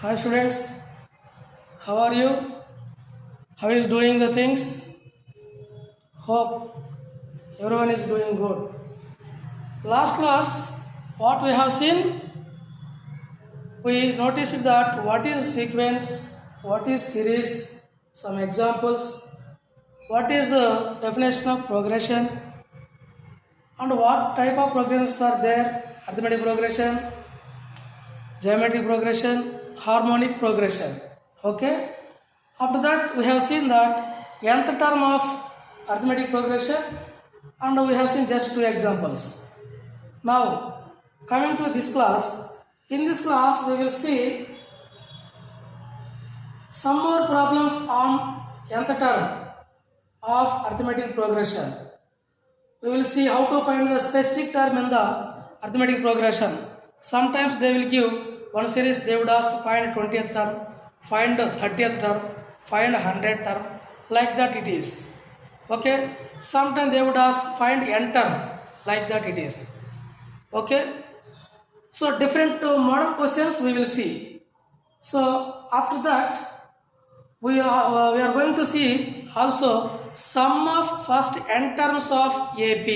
Hi students, how are you? How is doing the things? Hope everyone is doing good. Last class, what we have seen, we noticed that what is sequence, what is series, some examples, what is the definition of progression, and what type of progressions are there: arithmetic progression, geometric progression, harmonic progression. Okay. After that, we have seen that nth term of arithmetic progression, and we have seen just two examples. Now, coming to this class, in this class we will see some more problems on nth term of arithmetic progression. We will see how to find the specific term in the arithmetic progression. Sometimes they will give one series, they would ask find 20th term, find 30th term, find 100th term, like that it is. Okay, sometimes they would ask find n term, like that it is. Okay, so different model questions we will see. So after that, we are going to see also sum of first n terms of AP.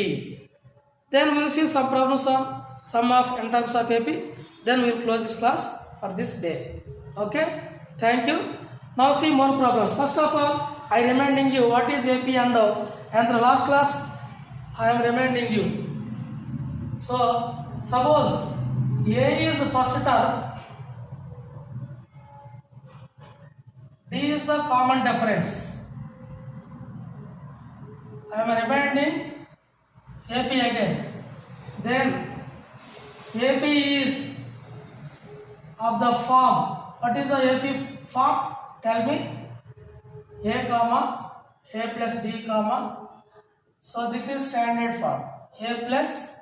Then we will see some problems on sum of n terms of AP. Then we will close this class for this day. Okay, thank you. Now see more problems. First of all, I am reminding you what is AP and the last class I am reminding you. So suppose A is the first term, D is the common difference. I am reminding AP again. Then AP is of the form. What is the AP form? Tell me. A comma A plus D comma. So this is standard form. A plus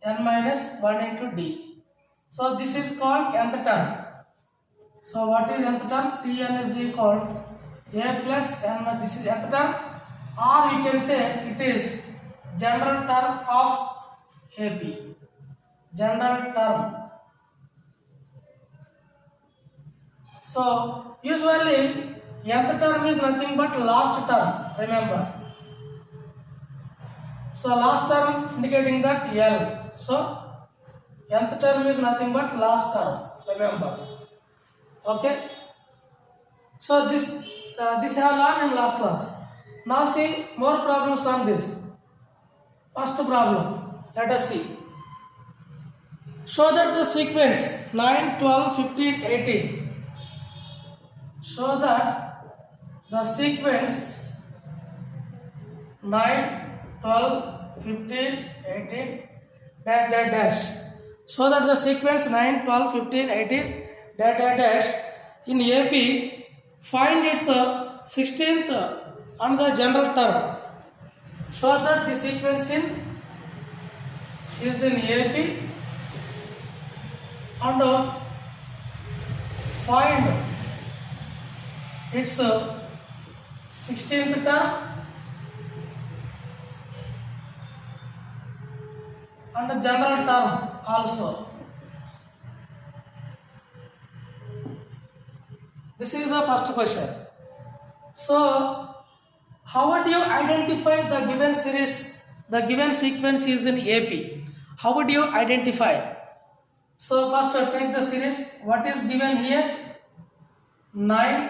n minus 1 into D. So this is called nth term. So what is nth term? Tn is equal A plus n. This is nth term, or you can say it is general term of AP. General term. So usually nth term is nothing but last term. Remember. So last term indicating that L. So nth term is nothing but last term. Remember. Okay. So this I have learned in last class. Now see more problems on this. First problem. Let us see. Show that the sequence 9, 12, 15, 18. Show that the sequence 9, 12, 15, 18, dash, dash, dash. So that the sequence 9, 12, 15, 18, dash, dash, dash. In AP, find its 16th and the general term. Show that the sequence is in AP and find its 16th term and the general term also. This is the first question. So, how would you identify the given series, the given sequence is in AP? How would you identify? So, first take the series. What is given here? 9,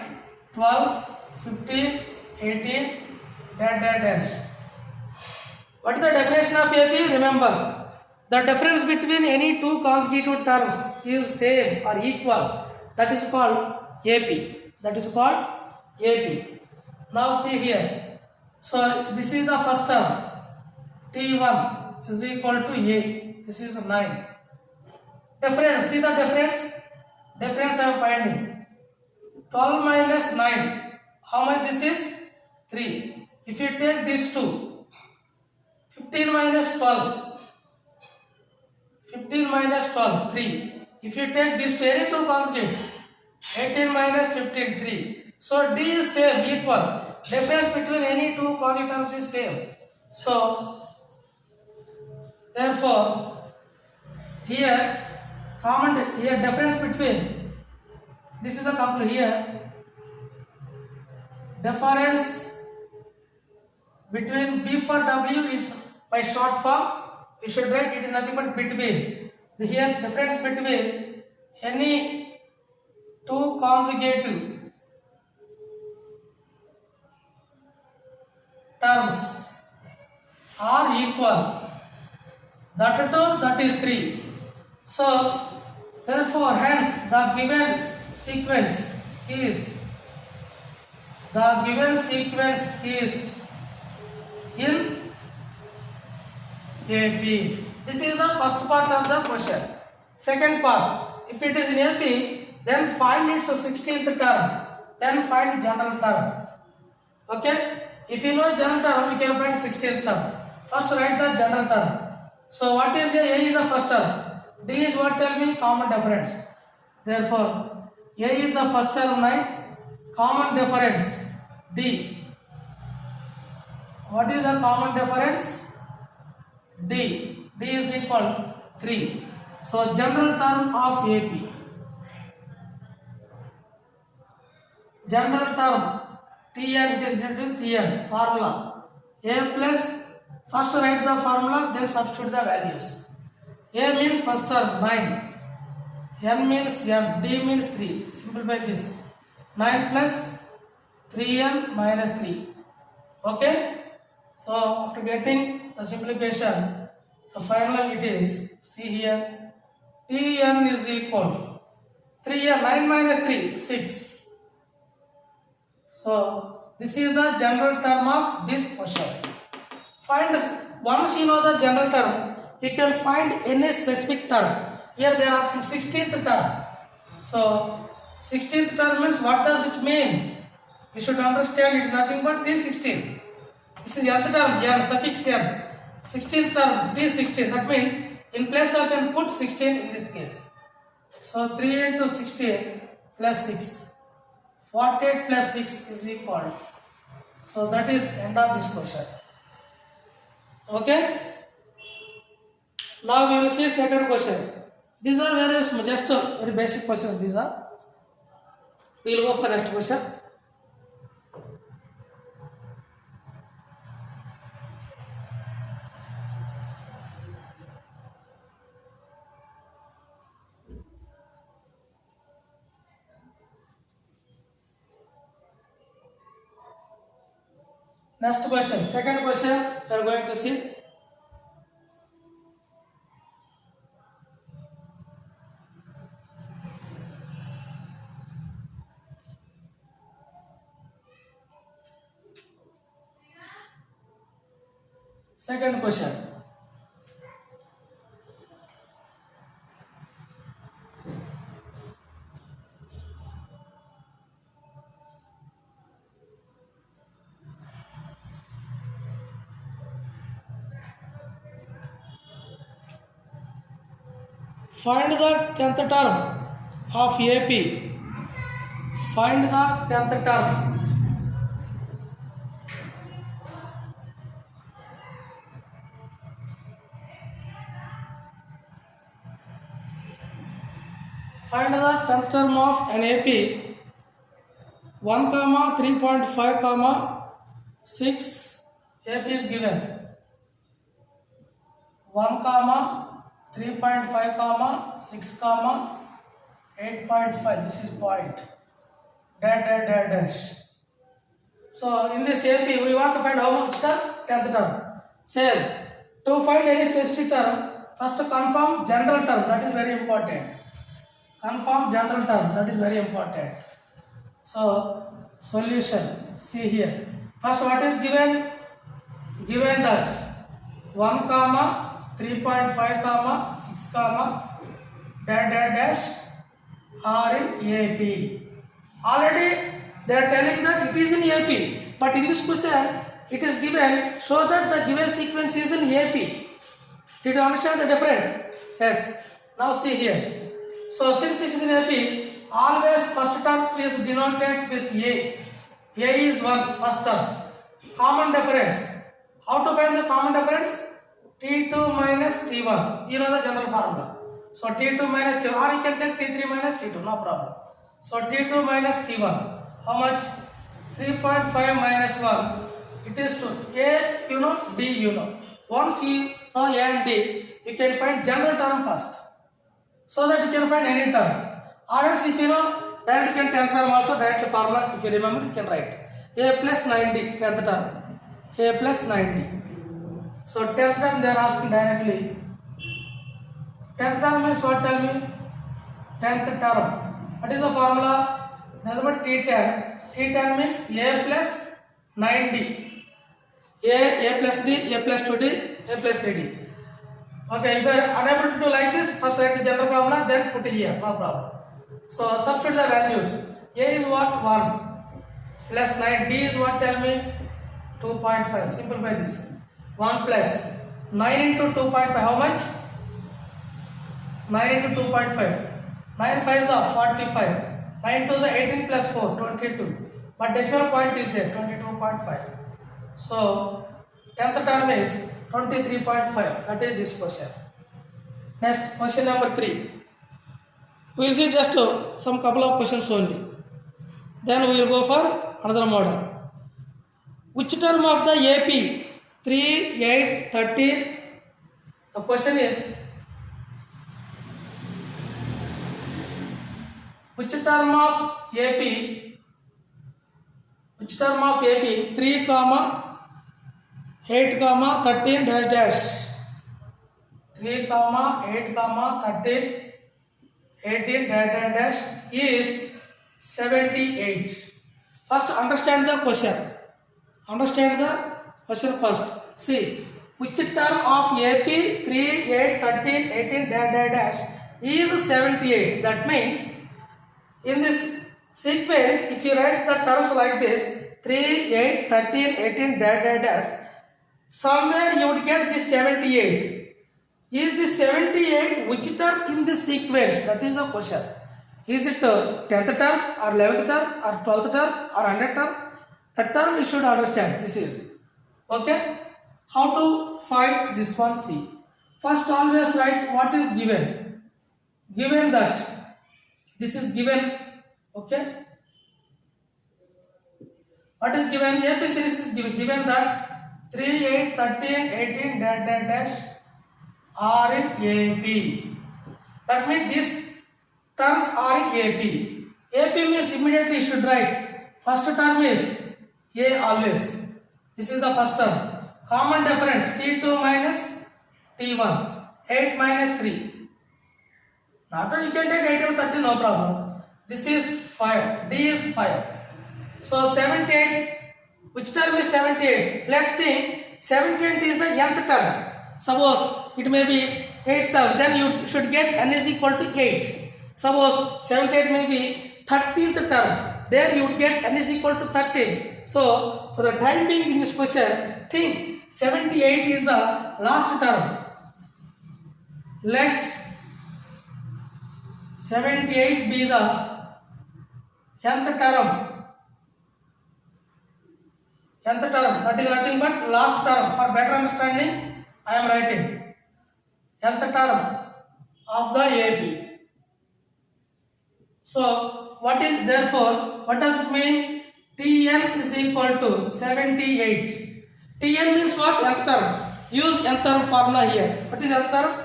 12, 15, 18, dash, dash, dash. What is the definition of AP? Remember, the difference between any two consecutive terms is same or equal. That is called AP. That is called AP. Now see here. So this is the first term. T1 is equal to A. This is 9. Difference. See the difference? Difference I am finding. 12 minus 9. How much this is? 3. If you take these two. 15 minus 12. 15 minus 12. 3. If you take these two, any two consecutive. 18 minus 15, 3. So D is same, equal. Difference between any two consecutive terms is same. So, therefore, here difference between This is the complete here. Difference between B for W is by short form. You should write it is nothing but between. The here difference between any two consecutive terms are equal. That 2, that is 3. So therefore, hence the given sequence is in AP. This is the first part of the question. Second part, if it is in AP, then find its 16th term, then find general term. Okay? If you know general term, you can find 16th term. First write the general term. So what is A is the first term. D is what, tell me? Common difference. Therefore, A is the first term, 9. Common difference, D. What is the common difference? D. D is equal 3. So general term of AP. General term Tn, it is written Tn, formula. A plus, first write the formula, then substitute the values. A means first term 9. N means N. D means 3. Simplify this. 9 plus 3n minus 3. Okay? So after getting the simplification, the final it is, see here, Tn is equal 3n, 9 minus 3, 6. So this is the general term of this question. Find, once you know the general term, you can find any specific term. Here they are asking 16th term. So 16th term means what does it mean? You should understand it is nothing but D16. This is nth term, n, suffix n. 16th term, D16. That means in place of n, put 16 in this case. So 3 into 16 plus 6. 48 plus 6 is equal. So that is end of this question. Okay? Now we will see second question. These are very basic questions. These are. We will go for next question. Next question, second question we are going to see. Second question. Find the 10th term of AP. Find the 10th term. Find the 10th term of an AP. 1, 3.5, 6. AP is given. 1, 3.5, 6, 8.5. This is point. Dash. So in this AP, we want to find how much term? 10th term. Same. To find any specific term, first confirm general term. That is very important. Confirm general term. That is very important. So solution. See here. First, what is given? Given that 1, 3.5, 6, dash are in AP. Already they are telling that it is in AP, but in this question it is given so that the given sequence is in AP. Did you understand the difference? Yes. Now see here. So since it is in AP, always first term is denoted with A. A is 1, first term. Common difference. How to find the common difference? T2 minus T1. You know the general formula. So T2 minus T1, or you can take T3 minus T2, no problem. So T2 minus T1. How much? 3.5 minus 1. It is 2. A you know, D you know. Once you know A and D, you can find general term first. So that you can find any term. Or else if you know, directly you can 10th term also, directly formula, if you remember, you can write. A plus 90, 10th term. A plus 90. So 10th term they are asking directly. 10th term means what, tell me? 10th term. What is the formula? Nothing but T10. T10 means A plus 9D. A plus D, A plus 2D, A plus 3D. Okay, if you are unable to do like this, first write the general formula, then put it here, no problem. So substitute the values. A is what? 1 plus 9. D is what, tell me? 2.5. Simplify this. 1 plus 9 into 2.5, how much? 9 into 2.5. 9 5s are 45. 9 2s are 18 plus 4, 22. But decimal point is there, 22.5. So 10th term is 23.5. That is this question. Next, question number 3. We will see just some couple of questions only. Then we will go for another model. Which term of the AP 3, 8, 13? The question is, which term of AP 3, 8, 13 dash dash 3, 8, 13 18 dash dash dash is 78. First understand the question. Understand the question first. See, which term of AP 3, 8, 13 18 dash dash dash is 78. That means in this sequence, if you write the terms like this 3, 8, 13, 18 dash dash dash, somewhere you would get this 78. Is this 78 which term in this sequence? That is the question. Is it 10th term or 11th term or 12th term or 100th term? That term you should understand. This is okay. How to find this one? See, first always write what is given. Given that this is given. Okay. What is given? AP series is given. Given that 3, 8, 13, 18 dash dash dash are in AP. That means these terms are in AP. AP means immediately you should write. First term is A always. This is the first term. Common difference T2 minus T1. 8 minus 3. Not only you can take 8 or 13, no problem. This is 5. D is 5. So 78. Which term is 78? Let's think 78 is the nth term. Suppose it may be 8th term. Then you should get n is equal to 8. Suppose 78 may be 13th term. There you would get n is equal to 13. So for the time being in this question, think 78 is the last term. Let 78 be the nth term. Nth term, that is nothing but last term. For better understanding, I am writing nth term of the AP. So what is therefore? What does it mean? Tn is equal to 78. Tn means what? Nth term. Use nth term formula here. What is nth term?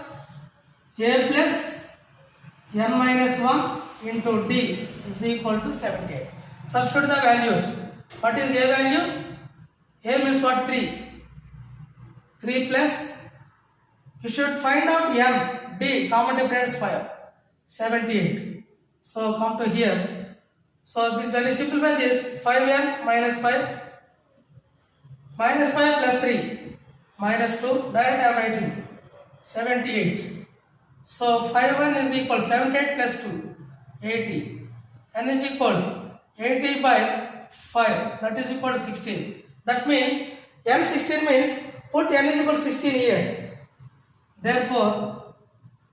A plus n minus 1 into D is equal to 78. Substitute the values. What is A value? A means what? 3. 3 plus, you should find out n. D, common difference 5. 78. So come to here. So this value simplify this. 5n minus 5. Minus 5 plus 3. Minus 2. Direct I am writing. 78. So 5n is equal 78 plus 2. 80. N is equal 80 by 5. That is equal to 16. That means n 16 means put n is equal to 16 here. Therefore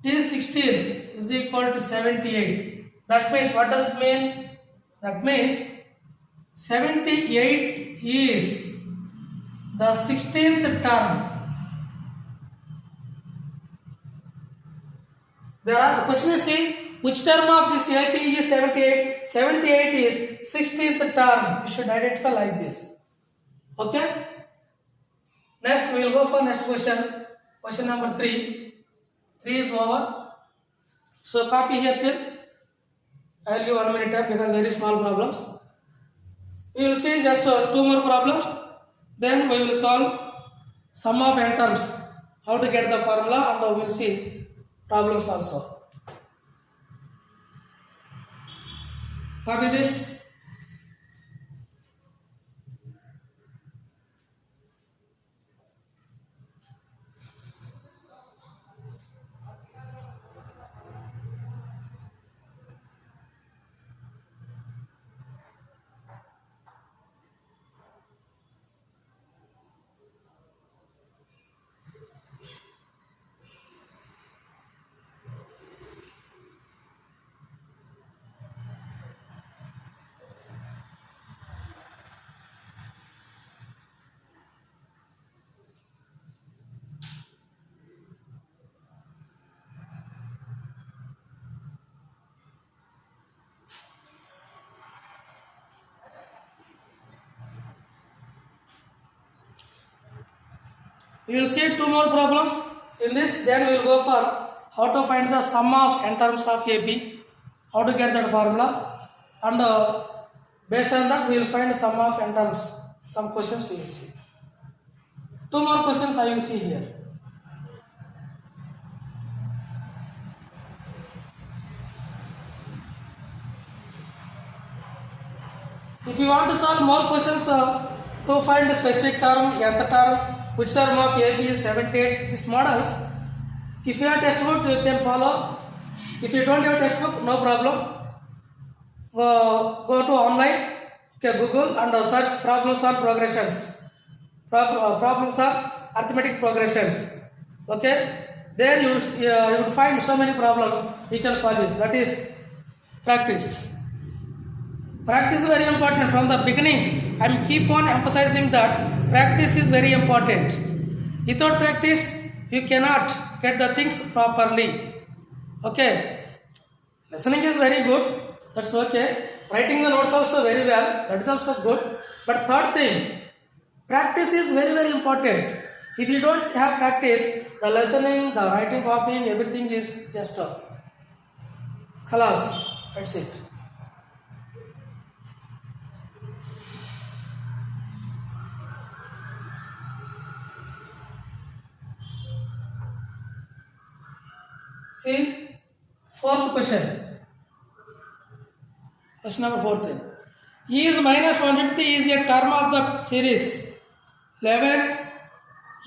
T16 is equal to 78. That means what does it mean? That means 78 is the 16th term. There are question is see which term of this AP is 78? 78 is 16th term. You should identify like this. Okay? Next, we will go for next question. Question number 3. 3 is over. So, copy here till. I will give 1 minute time because very small problems. We will see just 2 more problems. Then we will solve sum of n terms. How to get the formula, and we will see problems also. Copy this. We will see 2 more problems in this. Then we will go for how to find the sum of n terms of AP, how to get that formula, and based on that we will find sum of n terms. Some questions we will see. 2 more questions I will see here. If you want to solve more questions to find the specific term, nth term, which term of AP is 78, these models, if you have textbook you can follow. If you don't have textbook, no problem. Go to online, okay, Google, and search problems or progressions. Problems are arithmetic progressions. Okay, there you would find so many problems you can solve it. That is practice. Practice is very important from the beginning. I keep on emphasizing that practice is very important. Without practice, you cannot get the things properly. Okay. Listening is very good. That's okay. Writing the notes also very well. That is also good. But third thing, practice is very, very important. If you don't have practice, the listening, the writing, copying, everything is just khalas. That's it. See, 4th question. Question number 4. E is minus 150 is a term of the series 11,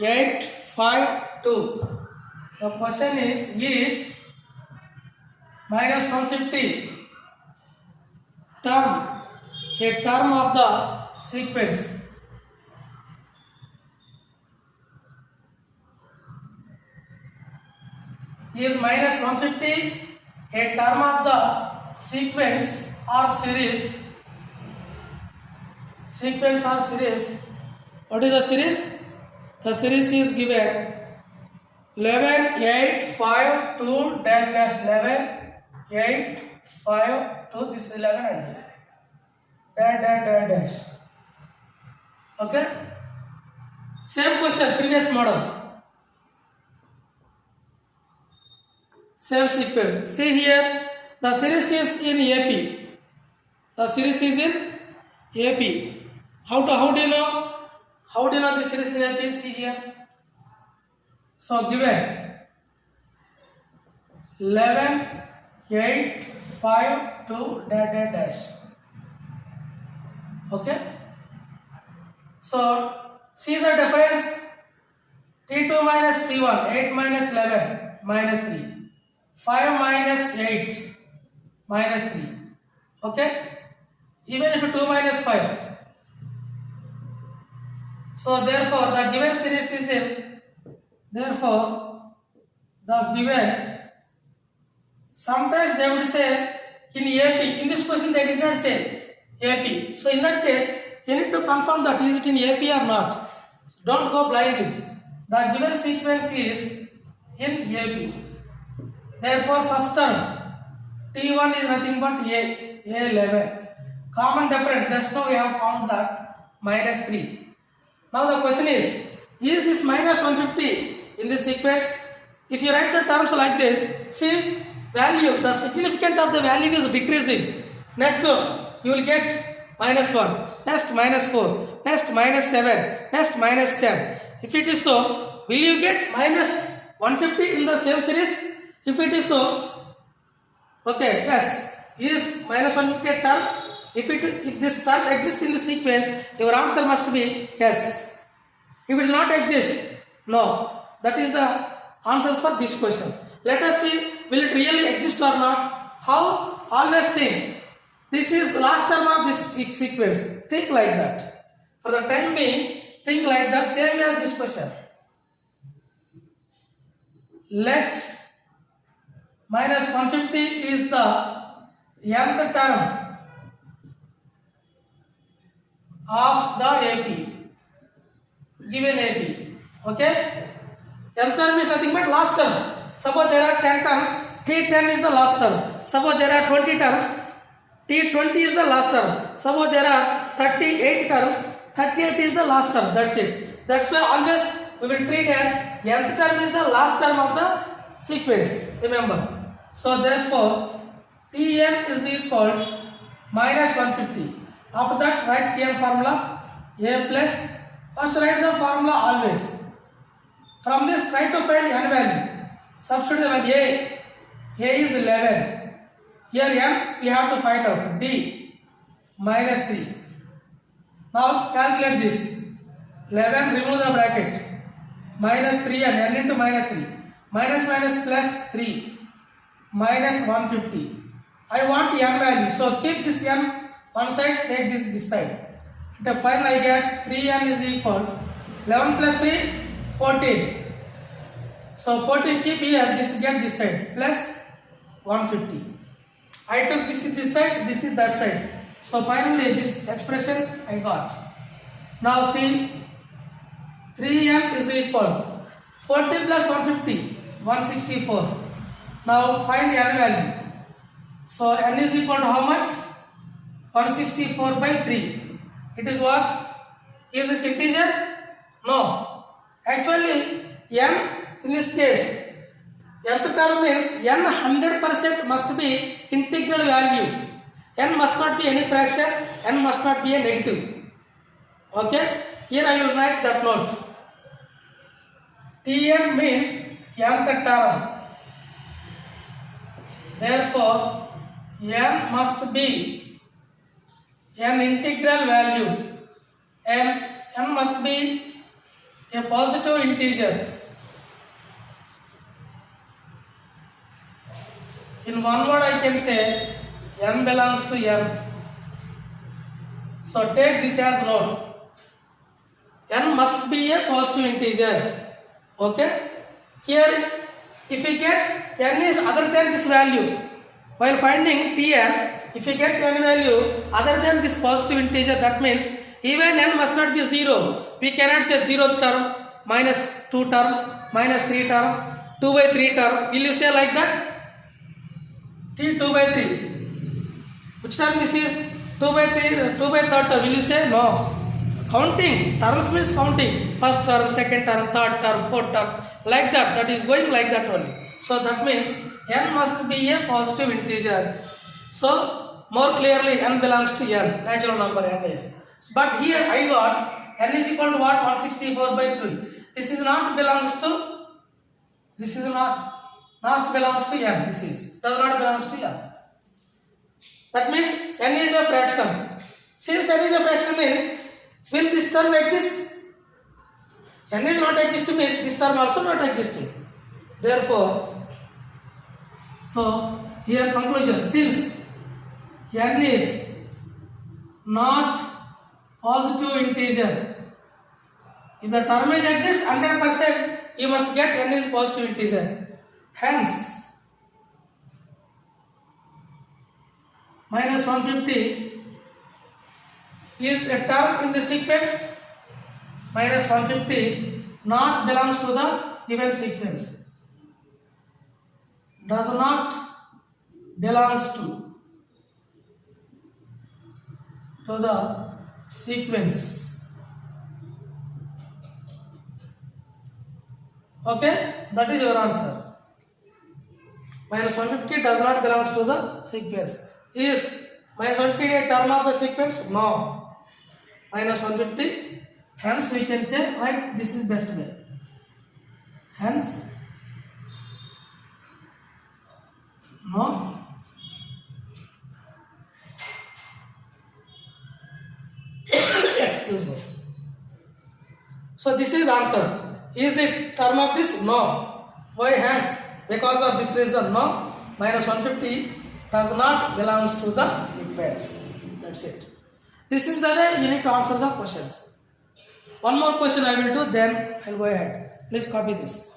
8, 5, 2. The question is minus 150 term, a term of the sequence. Is minus 150 a term of the sequence or series? Sequence or series. What is the series? The series is given 11, 8, 5, 2, dash, dash, 11, 8, 5, 2, this is 11 and dash, dash, dash, dash. Okay? Same question, previous model. Same sequence. See here, the series is in AP. The series is in AP. How do you know? How do you know the series in AP? See here. So given 11, 8, 5, 2, dash, dash, dash. Okay. So see the difference. T2 minus T1, 8 minus 11, minus 3. 5 minus 8 minus 3. Okay? Even if 2 minus 5. So therefore the given series is in. Therefore the given. Sometimes they would say in AP. In this question they did not say AP. So in that case you need to confirm that is it in AP or not. Don't go blindly. The given sequence is in AP. Therefore, first term T1 is nothing but A11. Common difference, just now we have found that minus 3. Now the question is this minus 150 in this sequence? If you write the terms like this, see value, the significance of the value is decreasing. Next you will get minus 1, next minus 4, next minus 7, next minus 10. If it is so, will you get minus 150 in the same series? If it is so, okay, yes, is minus 150 term. If this term exists in the sequence, your answer must be yes. If it does not exist, no. That is the answers for this question. Let us see, will it really exist or not? How? Always think. This is the last term of this sequence. Think like that. For the time being, think like that, same as this question. Let minus 150 is the nth term of the AP. Given AP. Okay? Nth term is nothing but last term. Suppose there are 10 terms, T10 is the last term. Suppose there are 20 terms, T20 is the last term. Suppose there are 38 terms, 38 is the last term. That's it. That's why always we will treat as nth term is the last term of the sequence. Remember. So therefore, Tn is equal minus 150. After that, write Tn formula A plus. First write the formula always. From this, try to find n value. Substitute the value A. A is 11. Here n we have to find out. D minus 3. Now calculate this. 11, remove the bracket. Minus 3 and n into minus 3. Minus minus plus 3. Minus 150. I want n value. So keep this n one side, take this side. The final I get 3n is equal 11 plus 3, 14. So 14 keep here, this get this side, plus 150. I took this side, this is that side. So finally this expression I got. Now see, 3n is equal 40 plus 150, 164. Now find n value. So n is equal to how much? 164 by 3. It is what? Is this integer? No. Actually, n in this case, nth term is n 100% must be integral value. N must not be any fraction, n must not be a negative. Okay? Here I will write that note. Tn means nth term. Therefore, n must be an integral value. N must be a positive integer. In one word I can say n belongs to n. So take this as note. N must be a positive integer. Okay? Here if you get n is other than this value, while finding Tn, if you get n value other than this positive integer, that means even n must not be 0. We cannot say 0th term, minus 2 term, minus 3 term, 2 by 3 term. Will you say like that? T 2 by 3. Which term this is? 2 by 3, 2 by 3rd term. Will you say? No. Counting. Terms means counting. First term, second term, third term, fourth term. Like that. That is going like that only. So that means n must be a positive integer. So more clearly n belongs to n. Natural number n is. But here I got n is equal to what? 164 by 3. This is not belongs to. This is not belongs to n. This is does not belongs to n. That means n is a fraction. Since n is a fraction means, will this term exist? N is not existing means this term also not existing. Therefore, so here conclusion, since n is not positive integer, if the term is exist 100%, you must get n is positive integer. Hence, minus 150 is a term in the sequence. Minus 150 not belongs to the given sequence. Does not belongs to the sequence. Okay, that is your answer. Minus 150 does not belong to the sequence. Is minus 150 a term of the sequence? No. Minus 150. Hence we can say, right, this is best way. Hence, no. Excuse me. So this is the answer. Is it term of this? No. Why? Hence, because of this reason, no. Minus 150 does not belongs to the sequence. That's it. This is the way you need to answer the questions. One more question I will do, then I will go ahead. Please copy this.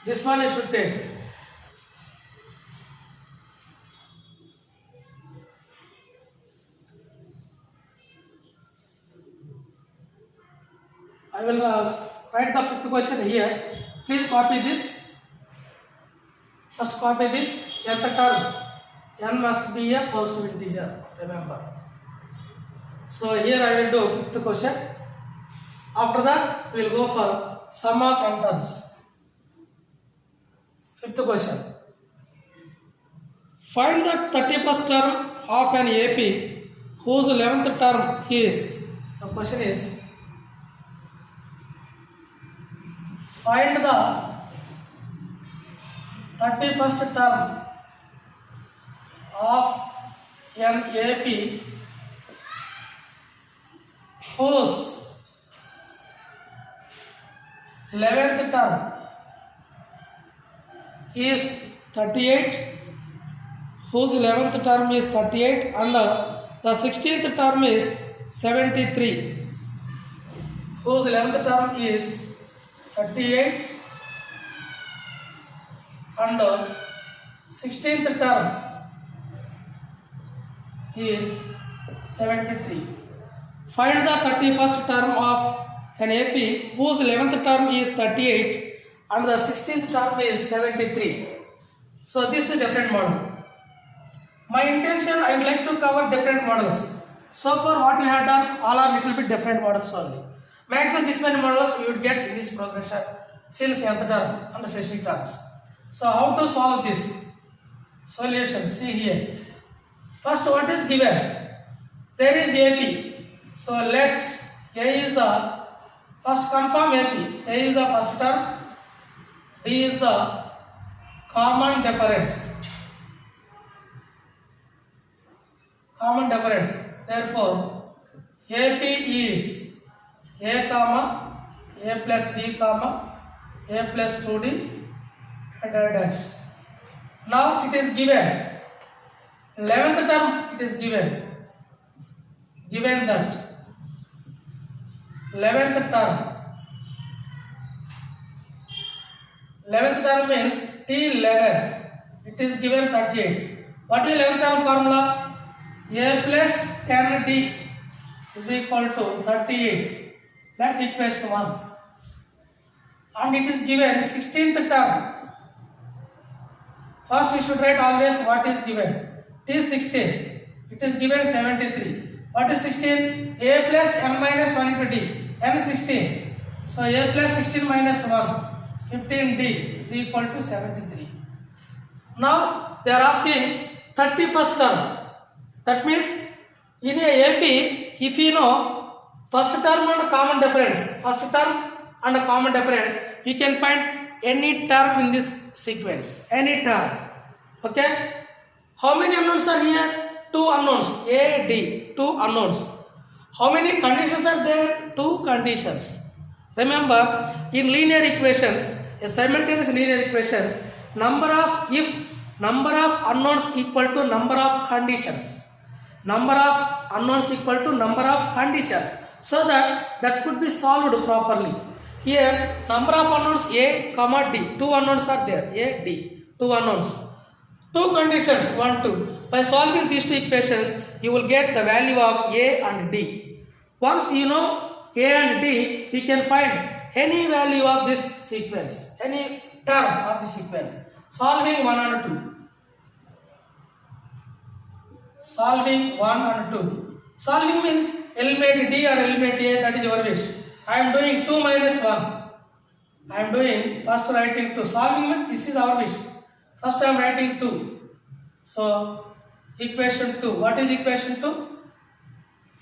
This one you should take. I will write the fifth question here. Please copy this. First copy this. Nth term. N must be a positive integer. Remember. So here I will do fifth question. After that we will go for sum of n terms. Fifth question. Find the 31st term of an AP whose 11th term is. The question is, find the 31st term of an AP whose 11th term is 38, whose 11th term is 38 and the 16th term is 73, whose 11th term is 38 and 16th term is 73. Find the 31st term of an AP whose 11th term is 38 and the 16th term is 73. So this is different model. My intention, I would like to cover different models. So far what we have done, all are little bit different models only. Maximum this many models we would get in this progression, since nth term and specific terms. So how to solve this? Solution, see here. First, what is given? There is AP. So let A is the first confirm AP. A is the first term. D is the common difference. Common difference. Therefore, AP is A comma A plus D comma A plus 2D and a dash. Now it is given 11th term. It is given that 11th term means T11. It is given 38. What is 11th term formula? A plus 10D is equal to 38. That equation 1. And it is given 16th term. First we should write always what is given. T16. It is given 73. What is 16? A plus m minus 1 into d. N 16. So A plus 16 minus 1. 15d is equal to 73. Now they are asking 31st term. That means in a AP, if you know first term and common difference, you can find any term in this sequence. Any term. Okay? How many unknowns are here? 2 unknowns. A, D. 2 unknowns. How many conditions are there? 2 conditions. Remember, in linear equations, a simultaneous linear equations, number of unknowns equal to number of conditions. Number of unknowns equal to number of conditions. So that could be solved properly. Here, number of unknowns A, comma D. 2 unknowns are there. A, D. 2 unknowns. 2 conditions. 1, 2. By solving these two equations, you will get the value of A and D. Once you know A and D, you can find any value of this sequence, any term of the sequence. Solving 1 and 2. Solving 1 and 2. Solving means eliminate D or eliminate A, that is your wish. I am doing 2 minus 1. I am doing first writing 2. Solving means this is our wish. First I am writing 2. So equation 2. What is equation 2?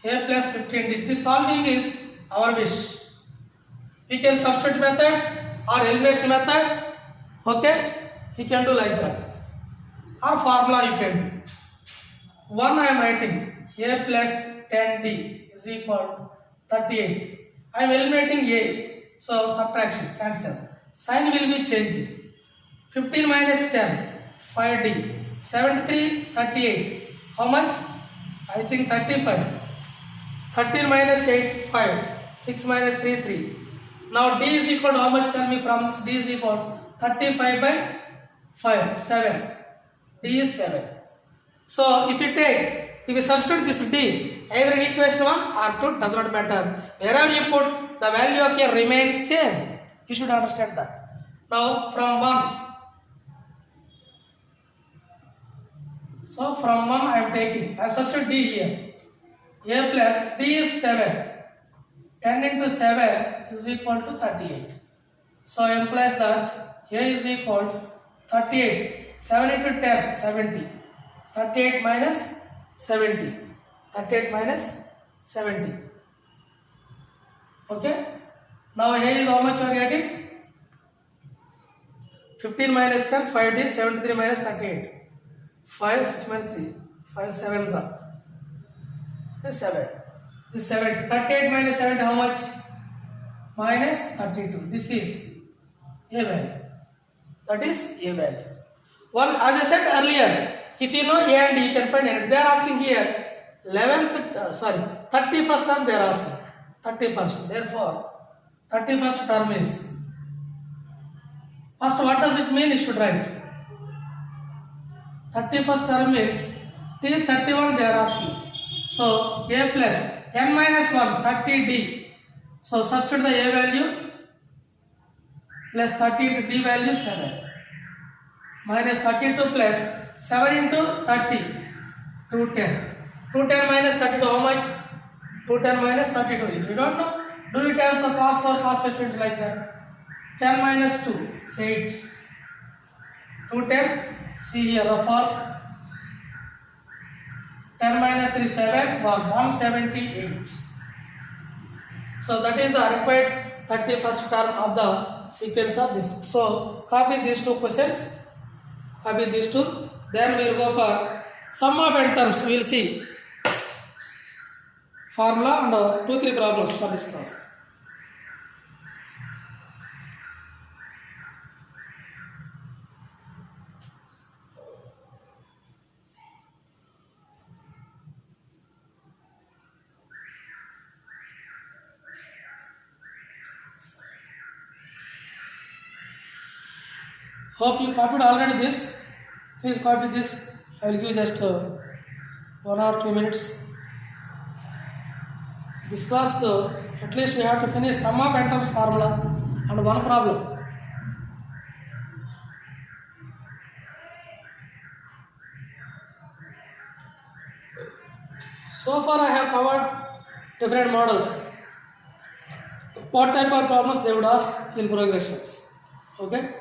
A plus 15D. This solving is our wish. We can substitute method or elimination method. Okay? You can do like that. Or formula you can do. 1 I am writing A plus 10D is equal to 38. I am eliminating A. So subtraction, cancel. Sign will be changing. 15 minus 10, 5D. 73, 38. How much? I think 35. 13 minus 8, 5. 6 minus 3, 3. Now D is equal to how much? Tell me from this. D is equal to 35 by 5, 7. D is 7. So if you substitute this D either in equation 1 or 2, does not matter. Wherever you put, the value of A remains same. You should understand that. Now from 1. So from 1 I am taking. I am substitute D here. A plus D is 7. 10 into 7 is equal to 38. So implies that A is equal to 38. 7 into 10, 70. 38 minus 70. 38 minus 70. Okay? Now A is how much you are getting? 15 minus 10, 5D, 73 minus 38. 5, 6 minus 3. 5, 7s are. Okay, 7. This is 70. 38 minus 70, how much? Minus 32. This is A value. That is A value. One, as I said earlier, if you know A and D, you can find it. They are asking here 31st term they are asking. 31st. Therefore, 31st term is. First, what does it mean? You should write. 31st term is T31 they are asking. So, A plus n minus 1, 30D. So, substitute the A value plus 30 into D value 7. Minus 32 plus 7 into 30, 210. 210 minus 32, how much? 210 minus 32. If you don't know, do it as the class 4 class questions like that. 10 minus 2, 8. 210, see here, for 10 minus 3, 7, 178. So that is the required 31st term of the sequence of this. So copy these two questions, copy these two, then we will go for sum of n terms. We will see formula and 2-3 problems for this class. Hope you copied already this. Please copy this. I will give just 1 or 2 minutes. This class, at least we have to finish sum of n terms formula and one problem. So far I have covered different models. What type of problems they would ask in progressions. Okay.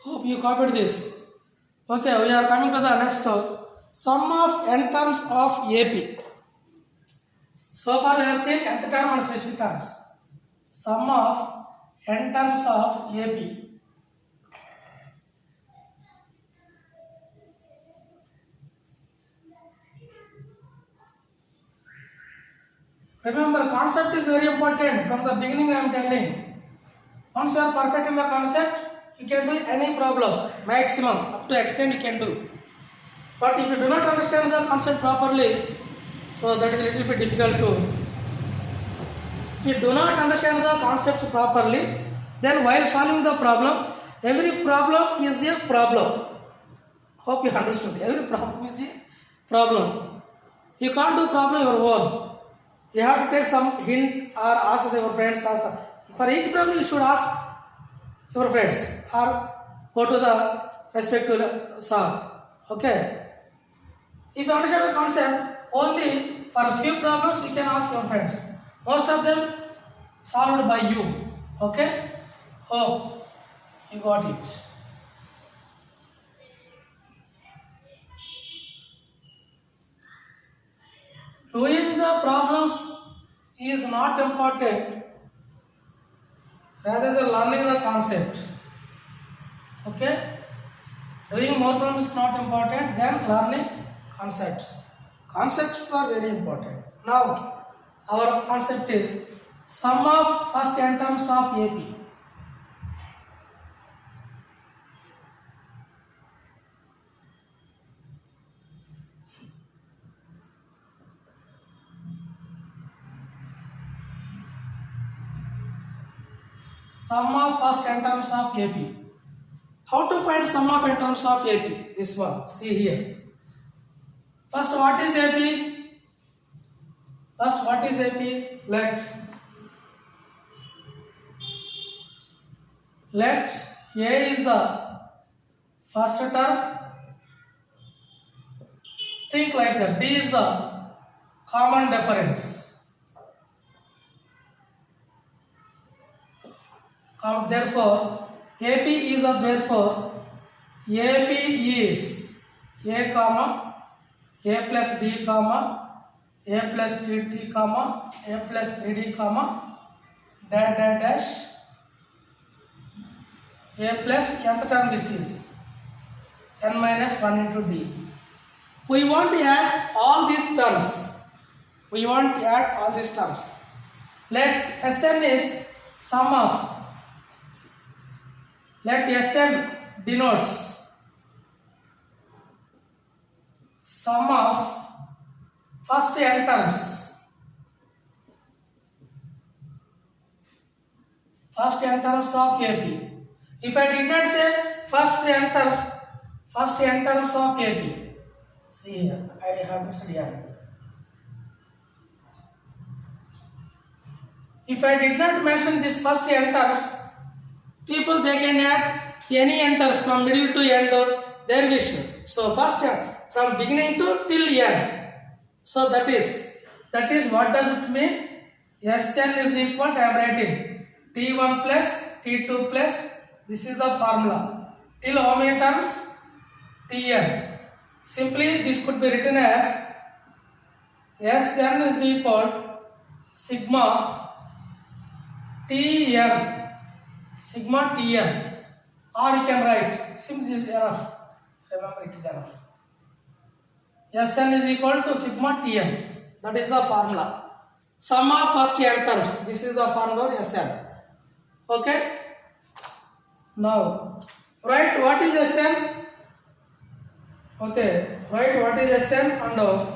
Hope you copied this. Okay, we are coming to the next sum of n terms of AP. So far we have seen nth term and specific terms. Sum of n terms of AP. Remember, concept is very important. From the beginning I am telling. Once you are perfect in the concept, you can do any problem, maximum, up to extent you can do. But if you do not understand the concept properly, so that is a little bit difficult to. If you do not understand the concepts properly, then while solving the problem, every problem is a problem. Hope you understood. Every problem is a problem. You can't do problem your own. You have to take some hint or ask your friends. For each problem, you should ask your friends or go to the respective sir. Okay. If you understand the concept, only for a few problems you can ask your friends. Most of them solved by you. Okay. Hope you got it. Doing the problems is not important, rather than learning the concept. Okay? Doing more problems is not important than learning concepts. Concepts are very important. Now, our concept is sum of first n terms of AP. Sum of first n terms of AP. How to find sum of n terms of AP? This one. See here. First, what is AP? First, what is AP? Let A is the first term. Think like that. D is the common difference. Therefore, AP is of therefore AP is A comma A plus D comma A plus 3D comma A plus 3D comma dash dash dash A plus nth term this is n minus 1 into D. We want to add all these terms. Let Sn is sum of. Let Sn denotes sum of first n terms. First n terms of AP. If I did not say first n terms of AP. See here, I have missed here. If I did not mention this first n terms, people they can add any n terms from middle to end of their wish. So first from beginning to till end. So that is what does it mean? Sn is equal to, I am writing T1 plus T2 plus, this is the formula. Till how many terms? Tn. Simply this could be written as Sn is equal sigma Tn. Sigma Tn, or you can write, simply is enough, remember it is enough. Sn is equal to sigma Tn, that is the formula. Sum of first n terms, this is the formula of Sn. Okay? Now, write what is Sn? Okay, write what is Sn and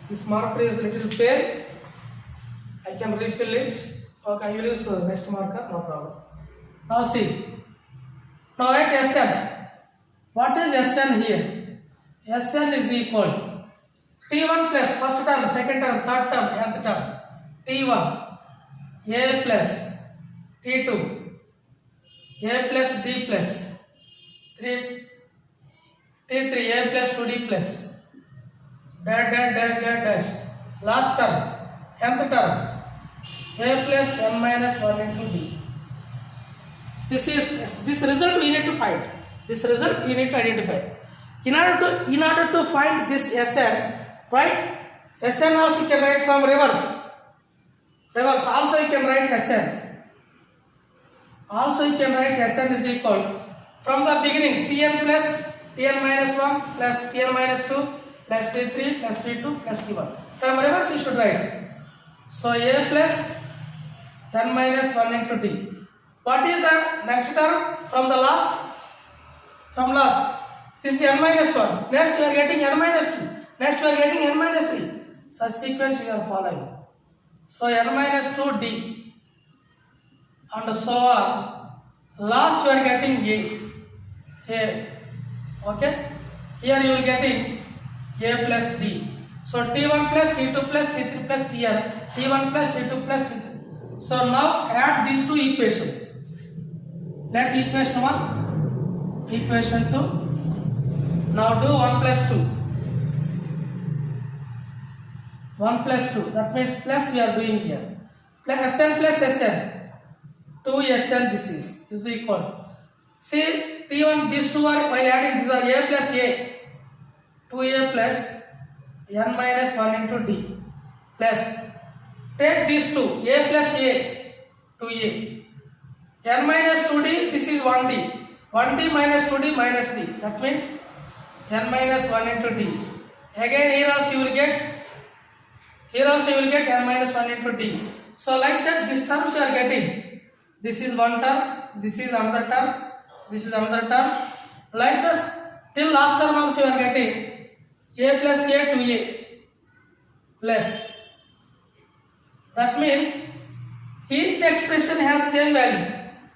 this marker is little pale. I can refill it. Okay, I will use the next marker, no problem. Now see, now write Sn. What is Sn here? Sn is equal T1 plus first term, second term, third term, nth term. T1 A plus T2 A plus D plus T3 A plus 2D plus dash dash dash dash dash. Last term, nth term A plus n minus 1 into D. This result we need to find. This result you need to identify. In order to find this Sn, right? Sn also you can write from reverse. Reverse also you can write Sn. Also you can write Sn is equal from the beginning Tn plus Tn minus 1 plus Tn minus 2 plus T3 plus T2 plus T1. From reverse you should write. So A plus n minus 1 into D. What is the next term from the last? From last. This is n minus 1. Next we are getting n minus 2. Next we are getting n minus 3. Such sequence we are following. So n minus 2 D and so on. Last we are getting A. Okay. Here you will getting A plus D. So T1 plus T2 plus T3 plus Tn. T1 plus T2 plus T3. So now add these two equations. Let equation 1, equation 2. Now do 1 plus 2. 1 plus 2. That means plus we are doing here. Plus Sn. 2 Sn this is equal. See T1 these two are while adding these are A plus A. 2A plus n minus 1 into D plus take these two A plus A 2A n minus 2D this is 1D 1D minus 2D minus D that means n minus 1 into D. Again here also you will get n minus 1 into D. So like that this terms you are getting. This is one term, this is another term, this is another term. Like this till last term also you are getting A plus A to A plus. That means each expression has same value,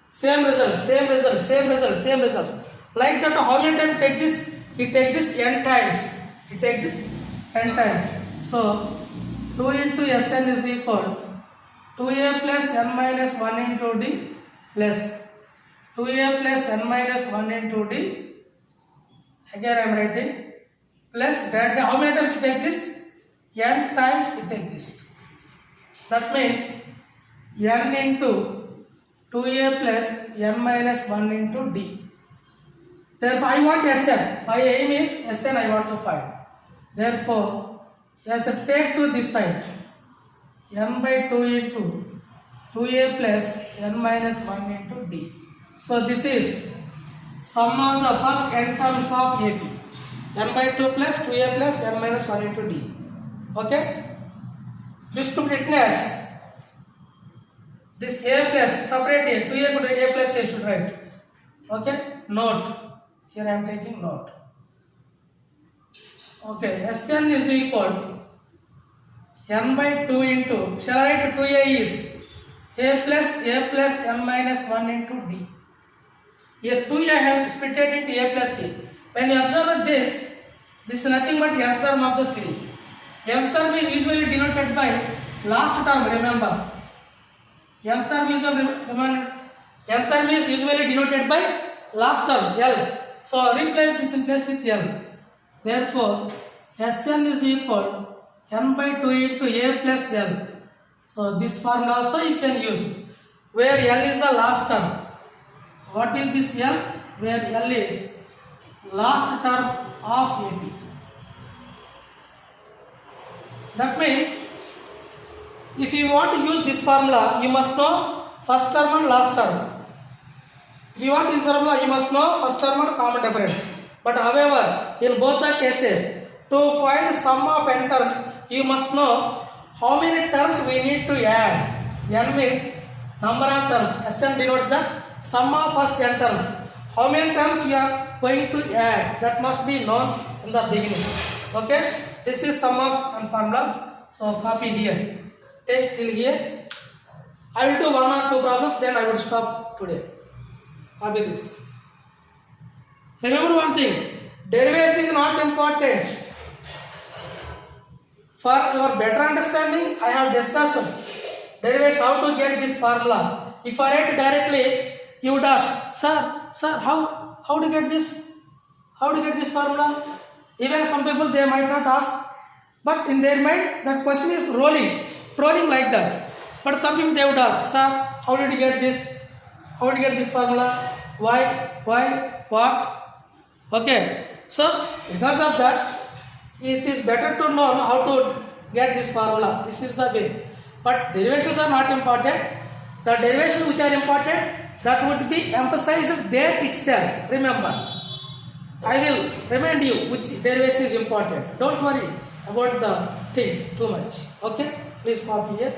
same result, same result, same result, same result. Like that how many times it exists? It exists n times. It exists n times. So 2 into Sn is equal 2A plus n minus 1 into D plus 2A plus n minus 1 into D. Again I am writing plus that how many times it exists? N times it exists. That means n into 2A plus n minus 1 into D. Therefore I want Sn. My aim is Sn I want to find. Therefore Sn take to this side. n by 2 into 2A plus n minus 1 into D. So this is sum of the first n terms of AP. n by 2 plus 2A plus n minus 1 into D. Okay. This completeness. This A plus separate A. 2A could A plus A should write. Okay. Note. Here I am taking note. Okay. Sn is equal n by 2 into, shall I write 2A is A plus n minus 1 into D. Here 2A I have split it into A plus A. When you observe this is nothing but nth term of the series. Nth term is usually denoted by last term, remember. Nth term is usually denoted by last term, L. So replace this in place with L. Therefore, Sn is equal n by 2 into A plus L. So this formula also you can use where L is the last term. What is this L? Where L is last term of AP. That means if you want to use this formula, you must know first term and last term. If you want this formula, you must know first term and common difference. But however, in both the cases, to find sum of n terms, you must know how many terms we need to add. N means number of terms. Sn denotes the sum of first n terms. How many terms we are going to add? That must be known in the beginning. Okay? This is sum of n formulas. So copy here. Take till here. I will do 1 or 2 problems, then I will stop today. Copy this. Remember one thing. Derivation is not important. For your better understanding, I have discussed derivation, how to get this formula. If I write directly, you would ask, sir, how to get this? How to get this formula? Even some people they might not ask, but in their mind that question is rolling like that. But some people they would ask, sir, how did you get this? How did you get this formula? Why? What? Okay, so because of that, it is better to know how to get this formula. This is the way. But derivations are not important. The derivations which are important, that would be emphasized there itself. Remember, I will remind you which derivation is important. Don't worry about the things too much. Okay, please copy here.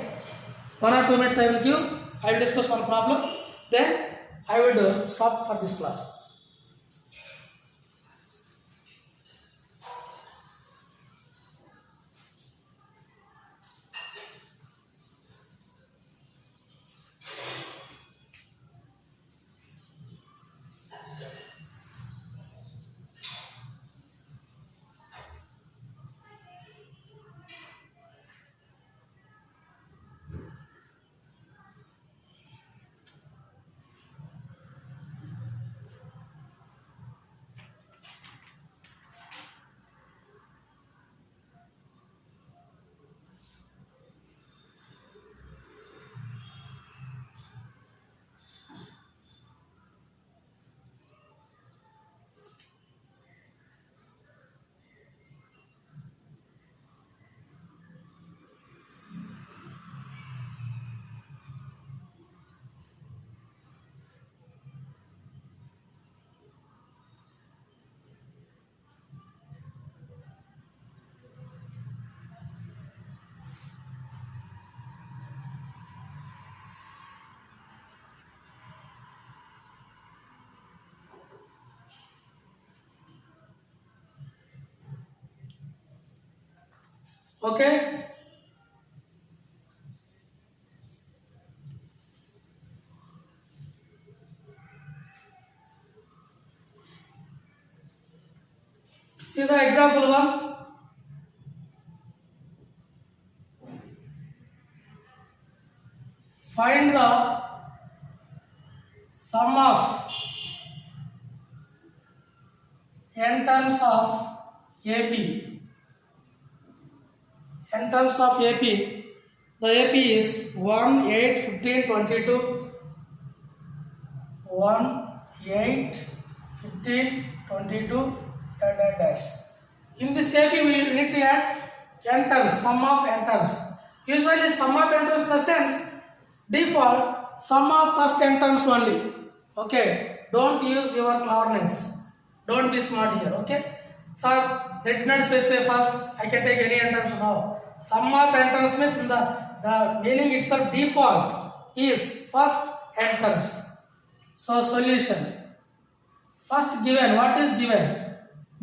1 or 2 minutes I will give. I will discuss one problem. Then I will stop for this class. Okay. See the example one. Find the sum of n terms of AP. N terms of AP. The AP is 1, 8, 15, 22. 1, 8, 15, 22, dash. In this AP we need to add n terms, sum of n terms. Usually sum of n terms in the sense default sum of first n terms only. Okay, don't use your cleverness. Don't be smart here. Okay, sir, they did not specify first. I can take any n terms now. Sum of n terms means in the meaning itself default is first n terms. So solution. First given, what is given?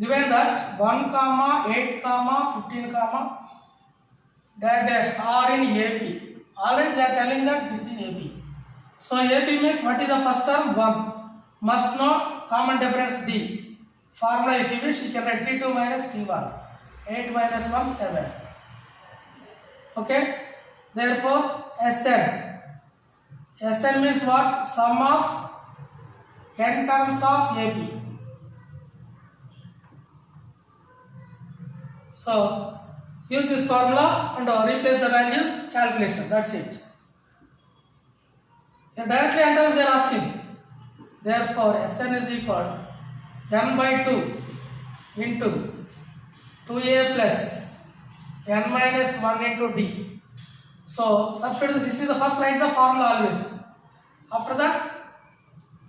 Given that 1, 8, 15, dash are in AP. Already they are telling that this is AP. So AP means what is the first term? 1. Must know common difference D. Formula if you wish, you can write T2 minus T1. 8 minus 1, 7. Okay. Therefore Sn. Sn means what? Sum of n terms of AP. So use this formula and replace the values, calculation. That's it. Here directly n terms they are asking. Therefore Sn is equal n by 2 into 2a plus n minus 1 into d. So substitute this is the first, write the formula always. After that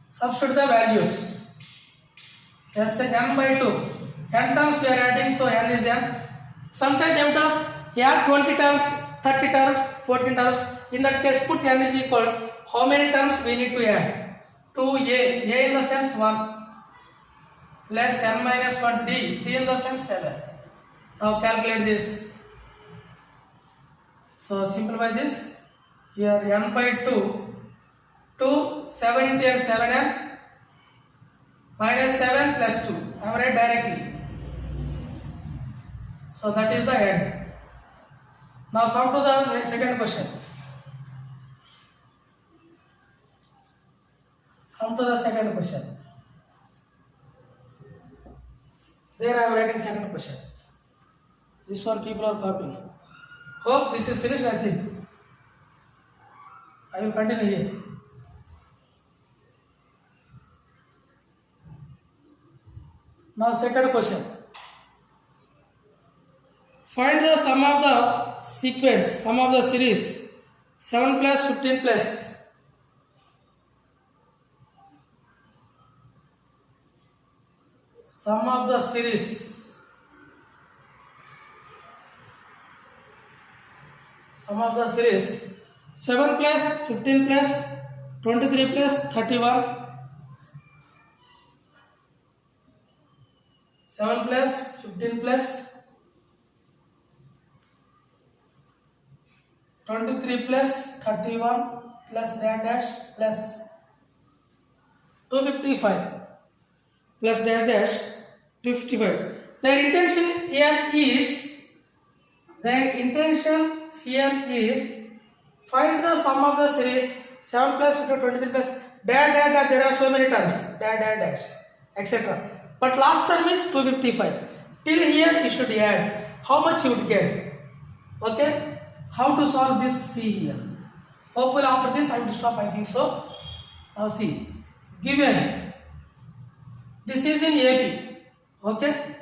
substitute the values. N by 2. N terms we are adding, so n is n. Sometimes they would ask, add 20 terms, 30 terms, 14 terms. In that case, put n is equal. How many terms we need to add? 2a, a in the sense 1, plus n minus 1, d in the sense 7. Now calculate this. So simplify this. Here n by 2, 7 into n, 7n, minus 7 plus 2. I am write directly. So that is the end. Now come to the second question. Come to the second question. There I am writing second question. This one people are copying. Hope this is finished, I think. I will continue here. Now second question. Find the sum of the sequence, sum of the series 7 plus 15 plus. Sum of the series. Sum of the series 7 plus 15 plus 23 plus 31. 7 plus 15 plus 23 plus 31 plus dash dash plus 255 plus dash dash 255. Their intention here is find the sum of the series 7 plus 15 23 plus dash dash dash. There are so many terms dash dash dash etc. But last term is 255. Till here you should add. How much you would get? Okay. How to solve this? See here. Hopefully after this I will stop. I think so. Now see. Given this is in AP. Okay.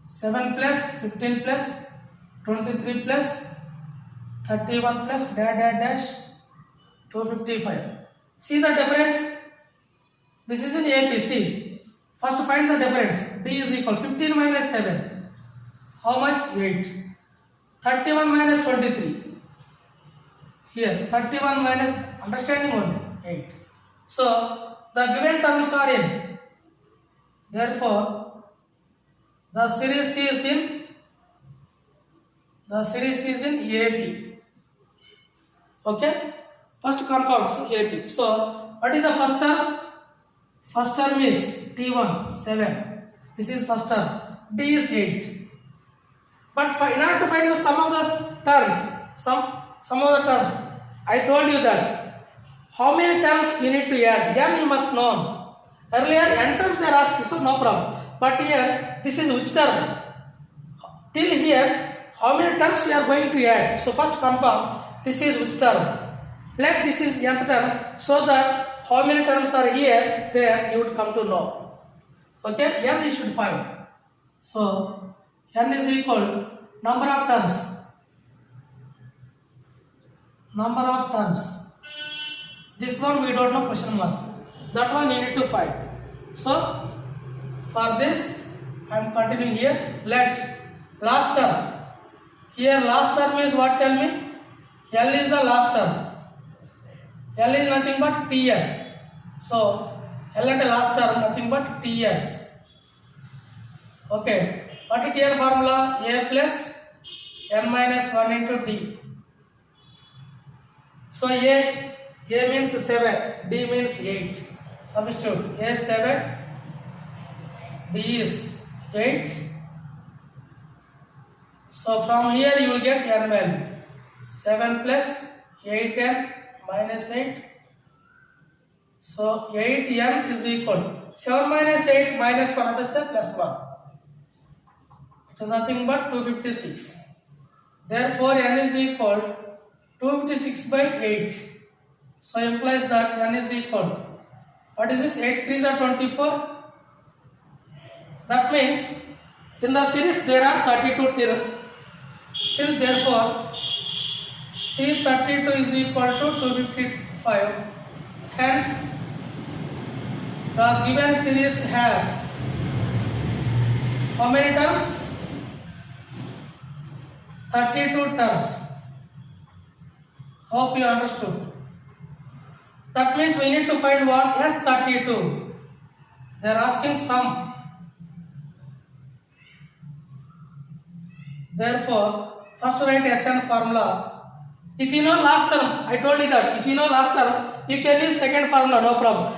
7 plus 15 plus 23 plus 31 plus dash dash dash 255. See the difference. This is in AP. See. First find the difference. D is equal 15 minus 7. How much? 8. 31 minus 23. Here 31 minus, understanding only, 8. So the given terms are in. Therefore the series is in AP. Okay. First confirms AP. So what is the first term? First term is T1 7. This is first term. D is 8. But in order to find the sum of the terms, sum of the terms, I told you that how many terms you need to add. Then you must know. Earlier n terms they are asking, so no problem. But here this is which term? Till here how many terms we are going to add? So first confirm this is which term. Let this is nth term, so that how many terms are here, there you would come to know. Okay, n you should find. So n is equal number of terms. Number of terms. This one we don't know, question mark. That one you need to find. So for this I am continuing here. Let last term. Here last term is what? Tell me. L is the last term. L is nothing but Tn. So L at the last term nothing but Tn. Okay. What is Tn formula? A plus n minus 1 into D. So A means 7, D means 8. Substitute. A 7, D is 8. So from here you will get n value. 7 plus 8n minus 8. So 8n is equal 7 minus 8 minus 1, what is the plus 1? It is nothing but 256. Therefore n is equal 256 by 8. So implies that n is equal, what is this? 8 3s are 24. That means in the series there are 32 terms. Since therefore T32 is equal to 255. Hence the given series has how many terms? 32 terms. Hope you understood. That means we need to find what? S32. They are asking sum. Therefore, first write Sn formula. If you know last term, I told you that if you know last term, you can use second formula, no problem.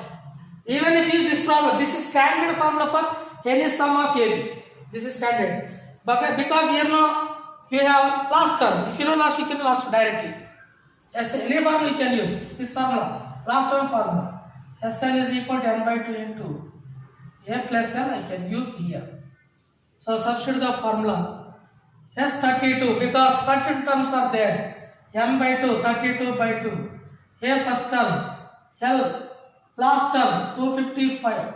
Even if you use this formula, this is standard formula for any sum of AB. This is standard. But because here now you have last term. If you know last, you can last directly. Yes, any formula you can use. This formula, last term formula. Sn is equal to n by 2 into A plus n, I can use here. So substitute the formula. S32 because 32 terms are there. N by 2, 32 by 2. A first term, L last term 255.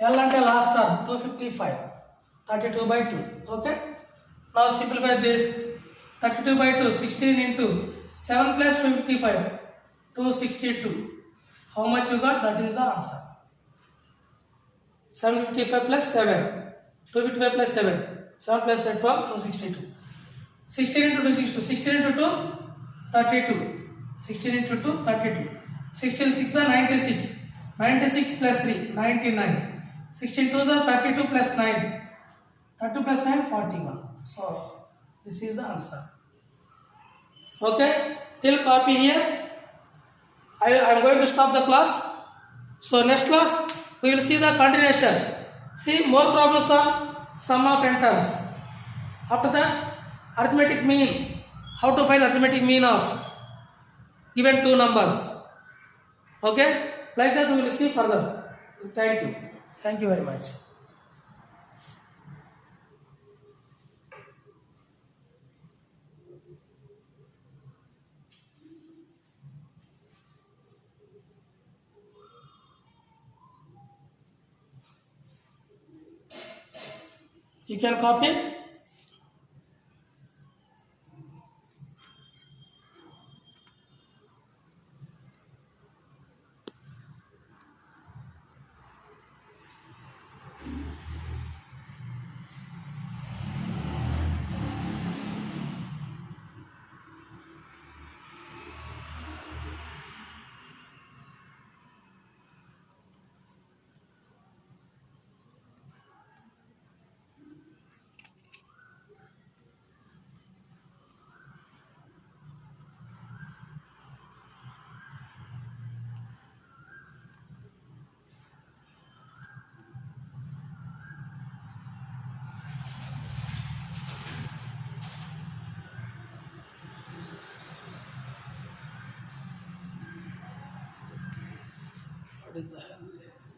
L ante last term 255, 32 by 2. Okay, now simplify this. 32 by 2, 16 into 7 plus 255, 262. How much you got? That is the answer. 755 plus 7, 255 plus 7, 7 plus 5, 12, 262. 16 into 2, 62. 16 into 2, 32. 16 into 2, 32. 16 6 are 96. 96 plus 3, 99. 16 2s are 32 plus 9. 32 plus 9, 41. So, this is the answer. Okay, till copy here. I am going to stop the class. So, next class, we will see the continuation. See more problems on sum of n terms. After that, arithmetic mean. How to find arithmetic mean of given two numbers. Okay, like that we will see further. Thank you. Thank you very much. You can copy. What is the hell?